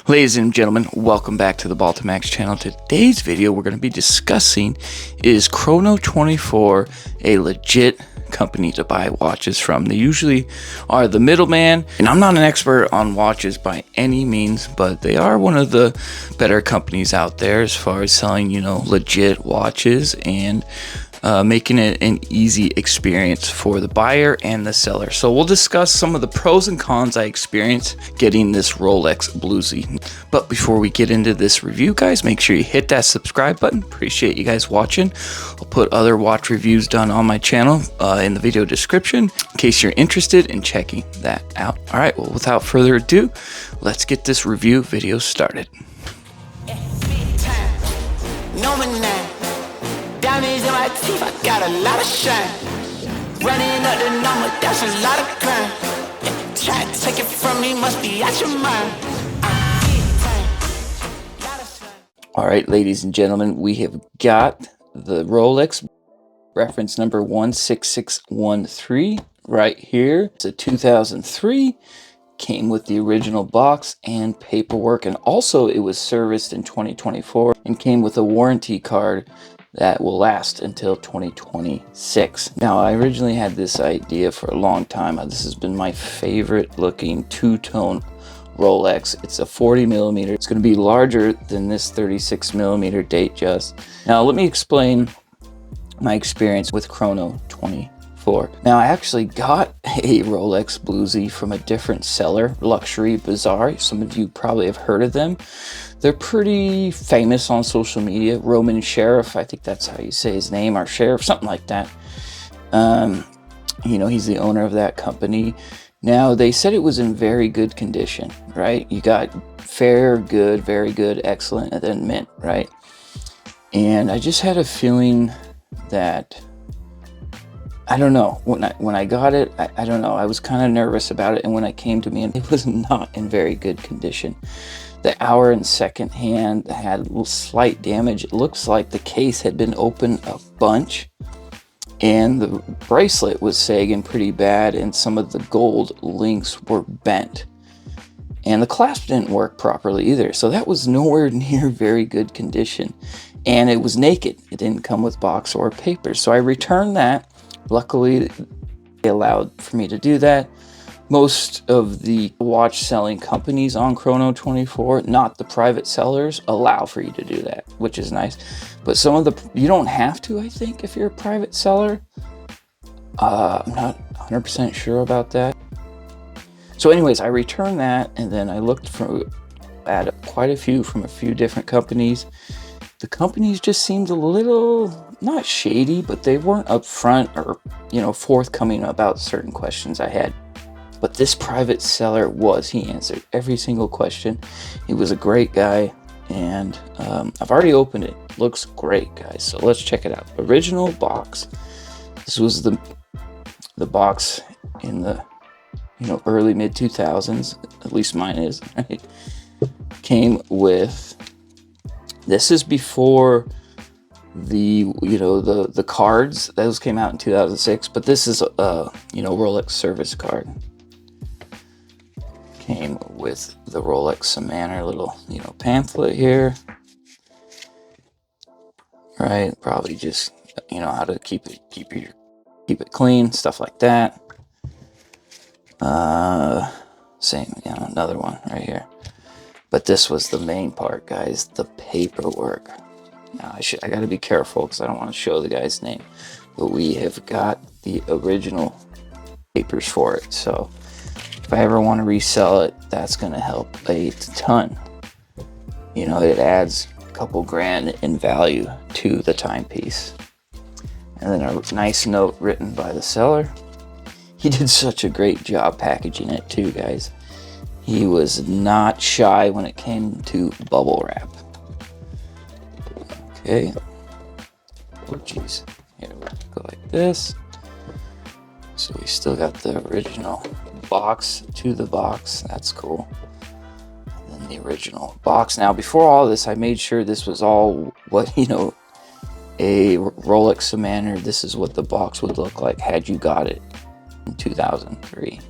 Ladies and gentlemen, welcome back to the BALLTMAX channel. Today's video we're going to be discussing is Chrono24 a legit company to buy watches from. They usually are the middleman, and I'm not an expert on watches by any means, but they are one of the better companies out there as far as selling, legit watches and making it an easy experience for the buyer and the seller. So we'll discuss some of the pros and cons I experienced getting this Rolex Bluesy. But before we get into this review, guys, make sure you hit that subscribe button. Appreciate you guys watching. I'll put other watch reviews done on my channel in the video description in case you're interested in checking that out. All right, well, without further ado, let's get this review video started. Diamonds in my teeth, I got a lot of shine. Running up the number, that's a lot of crime. Try to take it from me, must be out your mind. All right, ladies and gentlemen, we have got the Rolex reference number 16613 right here. It's a 2003. Came with the original box and paperwork, and also it was serviced in 2024 and came with a warranty card that will last until 2026. Now, I originally had this idea for a long time. This has been my favorite looking two-tone Rolex. It's a 40 millimeter. It's going to be larger than this 36 millimeter Datejust. Now, let me explain my experience with Chrono24. Now, I actually got a Rolex Bluesy from a different seller, Luxury Bazaar. Some of you probably have heard of them. They're pretty famous on social media. Roman Sheriff, I think that's how you say his name, or Sheriff, something like that. He's the owner of that company. Now, they said it was in very good condition, right? You got fair, good, very good, excellent, and then mint, right? And I just had a feeling that, I don't know, when I got it, I don't know, I was kind of nervous about it, and when it came to me, it was not in very good condition. The hour and second hand had slight damage. It looks like the case had been opened a bunch, and the bracelet was sagging pretty bad, and some of the gold links were bent. And the clasp didn't work properly either, so that was nowhere near very good condition. And it was naked. It didn't come with box or paper, so I returned that. Luckily, they allowed for me to do that. Most of the watch selling companies on Chrono24, not the private sellers, allow for you to do that, which is nice. But some of you don't have to, I think, if you're a private seller. I'm not 100% sure about that. So anyways, I returned that, and then I looked at quite a few from a few different companies. The companies just seemed a little, not shady, but they weren't upfront or, forthcoming about certain questions I had. But this private seller was. He answered every single question. He was a great guy, and I've already opened it. Looks great, guys. So let's check it out. Original box. This was the box in the early mid 2000s. At least mine is. Right? Came with. This is before the cards. Those came out in 2006. But this is a Rolex service card. Came with the Rolex Submariner little, pamphlet here. Right, probably just, how to keep it clean, stuff like that. Same, another one right here. But this was the main part, guys, the paperwork. Now, I got to be careful because I don't want to show the guy's name. But we have got the original papers for it, so if I ever want to resell it, that's going to help a ton. It adds a couple grand in value to the timepiece. And then a nice note written by the seller. He did such a great job packaging it too, guys. He was not shy when it came to bubble wrap. Okay. Oh, geez. Here we go like this. So we still got the original box to the box. That's cool. And then the original box. Now, before all this, I made sure this was all what, a Rolex Submariner. This is what the box would look like had you got it in 2003.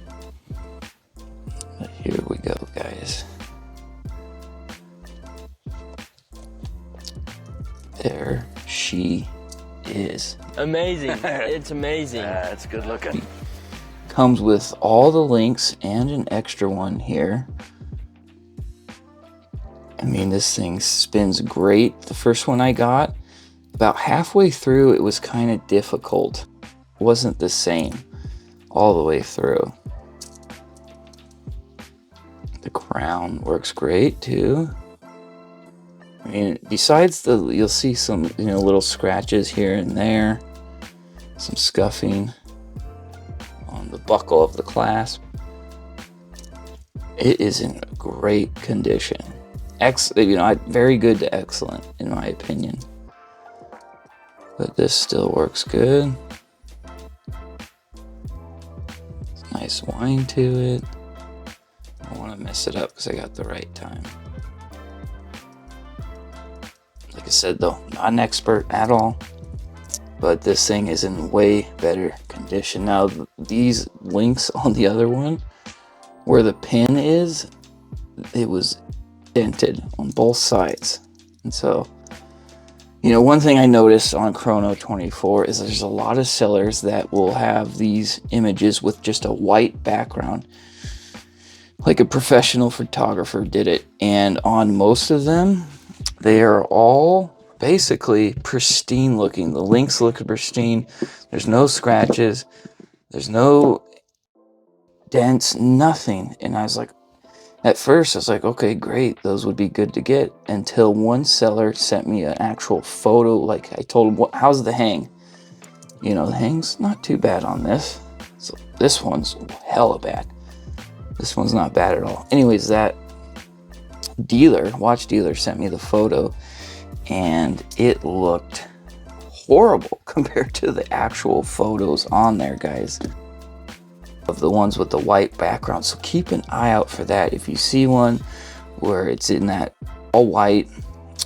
But here we go, guys. there she is. Amazing. It's amazing. Yeah, it's good looking. Comes with all the links and an extra one here. I mean, this thing spins great. The first one I got, about halfway through, it was kind of difficult. It wasn't the same all the way through. The crown works great too. I mean, besides you'll see some, little scratches here and there, some scuffing on the buckle of the clasp. It is in great condition. Very good to excellent in my opinion. But this still works good. Nice whine to it. I don't want to mess it up because I got the right time. Like I said though, not an expert at all, but this thing is in way better condition. Now these links on the other one, where the pin is, it was dented on both sides. And so, one thing I noticed on Chrono24 is there's a lot of sellers that will have these images with just a white background, like a professional photographer did it. And on most of them, they are all basically pristine looking. The links look pristine. There's no scratches. There's no dents, nothing. And I was like, at first I was like, okay, great, those would be good to get, until one seller sent me an actual photo. Like I told him, how's the hang? The hang's not too bad on this. So this one's hella bad. This one's not bad at all. Anyways, that watch dealer sent me the photo, and it looked horrible compared to the actual photos on there, guys, of the ones with the white background. So keep an eye out for that. If you see one where it's in that all white,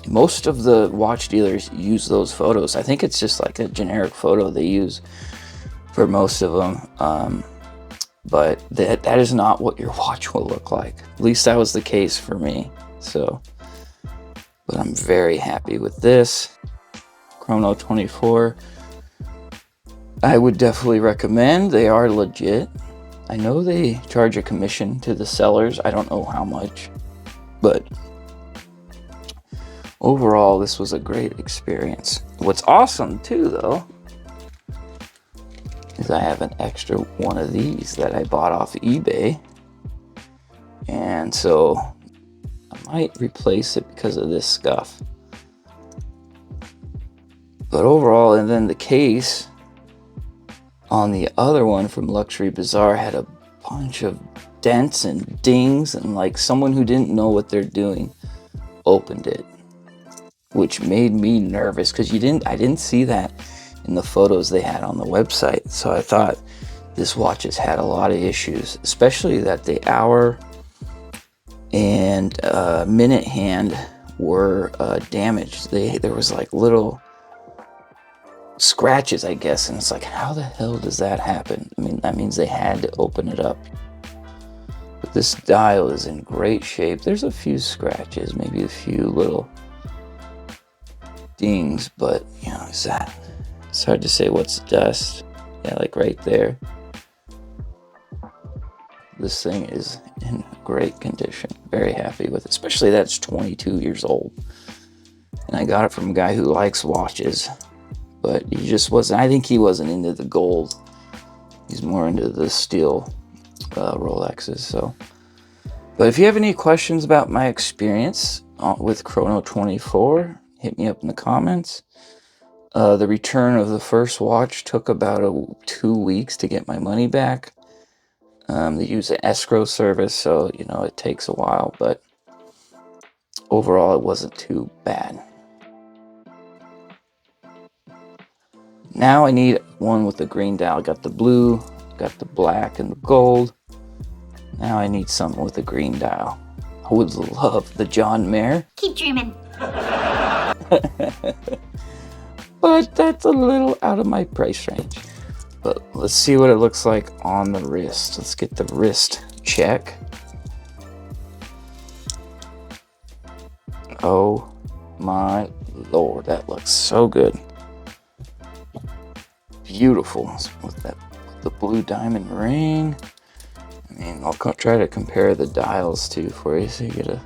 most of the watch dealers use those photos. I think it's just like a generic photo they use for most of them. But that is not what your watch will look like. At least that was the case for me. So, but I'm very happy with this Chrono24. I would definitely recommend. They are legit. I know they charge a commission to the sellers. I don't know how much, but overall, this was a great experience. What's awesome too, though, is I have an extra one of these that I bought off eBay, and so I might replace it because of this scuff. But overall, and then the case on the other one from Luxury Bazaar had a bunch of dents and dings, and like someone who didn't know what they're doing opened it, which made me nervous because I didn't see that in the photos they had on the website. So I thought this watch has had a lot of issues, especially that the hour and minute hand were damaged. There was like little scratches, I guess, and it's like, how the hell does that happen? I mean, that means they had to open it up. But this dial is in great shape. There's a few scratches, maybe a few little dings, but it's hard to say what's dust. Yeah, like right there. This thing is in great condition. Very happy with it, especially that's 22 years old. And I got it from a guy who likes watches, but he just wasn't, I think he wasn't into the gold. He's more into the steel Rolexes. So, but if you have any questions about my experience with Chrono24, hit me up in the comments. The return of the first watch took about 2 weeks to get my money back. They use an escrow service, so it takes a while, but overall it wasn't too bad. Now I need one with the green dial. I got the blue, got the black and the gold. Now I need something with a green dial. I would love the John Mayer. Keep dreaming. But that's a little out of my price range. But let's see what it looks like on the wrist. Let's get the wrist check. Oh my Lord, that looks so good. Beautiful with the blue diamond ring. I mean, I'll try to compare the dials too for you so you get a.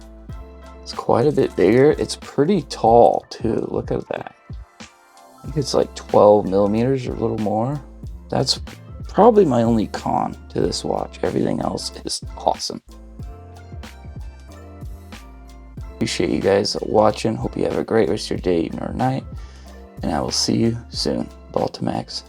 It's quite a bit bigger. It's pretty tall too. Look at that. I think it's like 12 millimeters or a little more. That's probably my only con to this watch. Everything else is awesome. Appreciate you guys watching. Hope you have a great rest of your day, evening, or night. And I will see you soon. BALLTMAX.